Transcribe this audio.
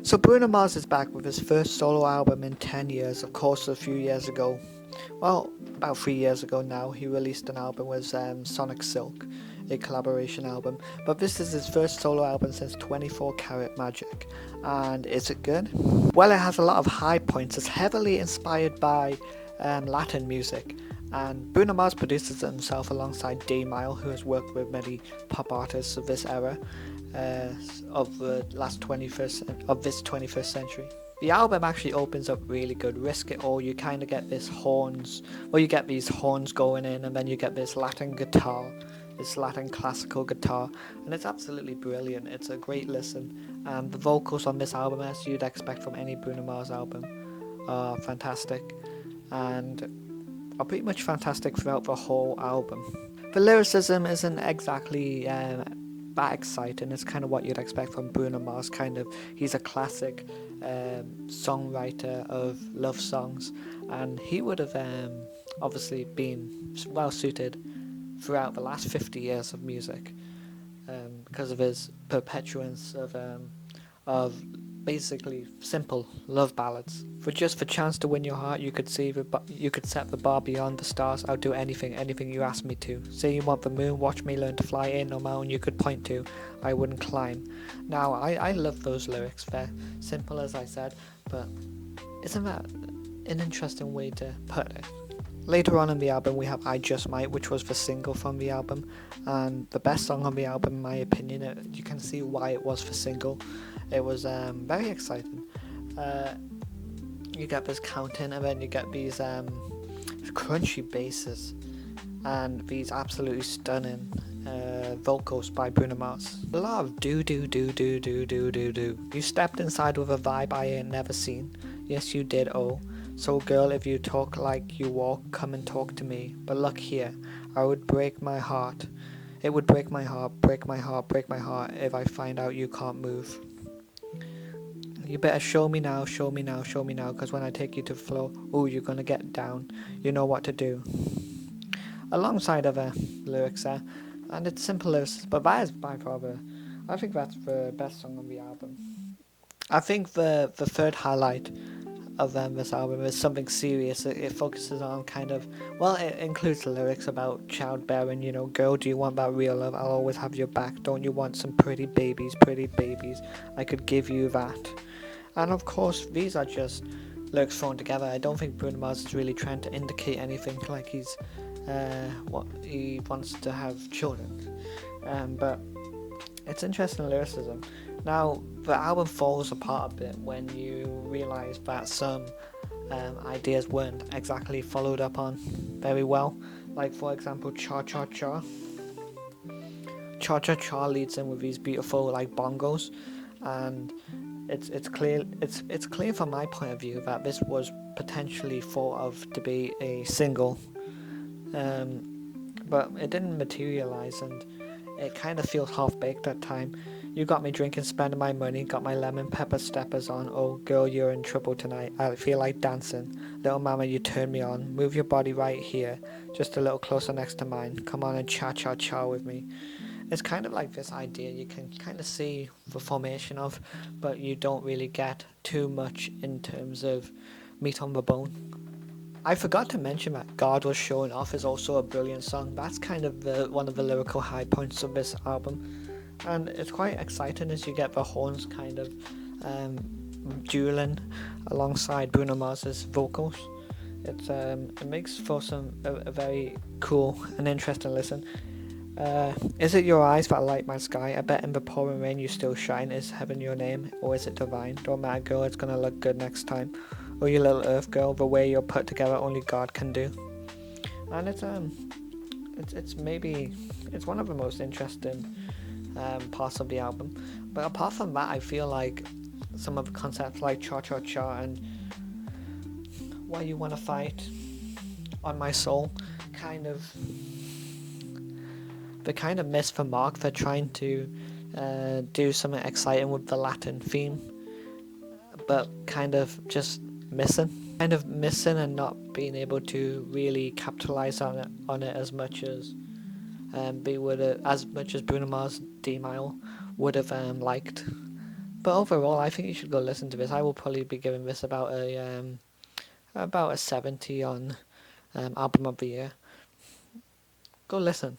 So Bruno Mars is back with his first solo album in 10 years. Of course, a few years ago, well, about 3 years ago now, he released an album with Sonic Silk, a collaboration album. But this is his first solo album since 24 Karat Magic. And is it good? Well, it has a lot of high points. It's heavily inspired by Latin music. And Bruno Mars produces it himself alongside D-Mile, who has worked with many pop artists of this era. Of the last 21st century. The album actually opens up really good. Risk It All, you kind of get these horns going in, and then you get this Latin guitar, this Latin classical guitar, and it's absolutely brilliant. It's a great listen, and the vocals on this album, as you'd expect from any Bruno Mars album, are fantastic, and are pretty much fantastic throughout the whole album. The lyricism isn't exactly that exciting. It's kind of what you'd expect from Bruno Mars. He's a classic songwriter of love songs, and he would have obviously been well suited throughout the last 50 years of music, because of his perpetuance of basically simple love ballads. For just the chance to win your heart, you could set the bar beyond the stars. I'll do anything you ask me to. Say you want the moon, watch me learn to fly. Ain't no mountain you could point to I wouldn't climb. Now, I love those lyrics. They're simple, as I said, but isn't that an interesting way to put it? Later on in the album, we have I Just Might, which was the single from the album, and the best song on the album, in my opinion. You can see why it was the single. It was very exciting. You get this counting, and then you get these crunchy basses, and these absolutely stunning vocals by Bruno Mars. A lot of do. You stepped inside with a vibe I ain't never seen. Yes, you did, oh. So girl, if you talk like you walk, come and talk to me. But look here, I would break my heart. It would break my heart, break my heart if I find out you can't move. You better show me now, cause when I take you to the floor, ooh, you're gonna get down. You know what to do. Alongside other lyrics there, and it's simple lyrics, but that is by far I think that's the best song on the album. I think the third highlight of this album is something serious. It focuses on it includes the lyrics about childbearing, girl, do you want that real love? I'll always have your back. Don't you want some pretty babies? I could give you that. And of course, these are just lyrics thrown together. I don't think Bruno Mars is really trying to indicate anything like he wants to have children. But it's interesting lyricism. Now, the album falls apart a bit when you realise that some ideas weren't exactly followed up on very well. Like, for example, Cha Cha Cha. Cha Cha Cha leads in with these beautiful bongos, and it's clear from my point of view that this was potentially thought of to be a single, but it didn't materialise, and it kind of feels half-baked at time. You got me drinking, spending my money, got my lemon pepper steppers on. Oh girl, you're in trouble tonight. I feel like dancing. Little mama, you turn me on. Move your body right here, just a little closer next to mine. Come on and cha-cha-cha with me. It's kind of like this idea you can kind of see the formation of, but you don't really get too much in terms of meat on the bone. I forgot to mention that God Was Showing Off is also a brilliant song. That's kind of one of the lyrical high points of this album. And it's quite exciting as you get the horns kind of dueling alongside Bruno Mars's vocals. It makes for a very cool and interesting listen. Is it your eyes that light my sky? I bet in the pouring rain you still shine. Is heaven your name, or is it divine? Don't matter, girl, it's gonna look good next time. Oh, you little earth girl, the way you're put together only God can do. And it's one of the most interesting parts of the album. But apart from that, I feel like some of the concepts like Cha Cha Cha and Why You Wanna Fight, On My Soul, they kind of miss the mark. They're trying to do something exciting with the Latin theme, but kind of just missing and not being able to really capitalize on it as much as Bruno Mars D-Mile would have liked. But overall, I think you should go listen to this. I will probably be giving this about a 70 on album of the year. Go listen.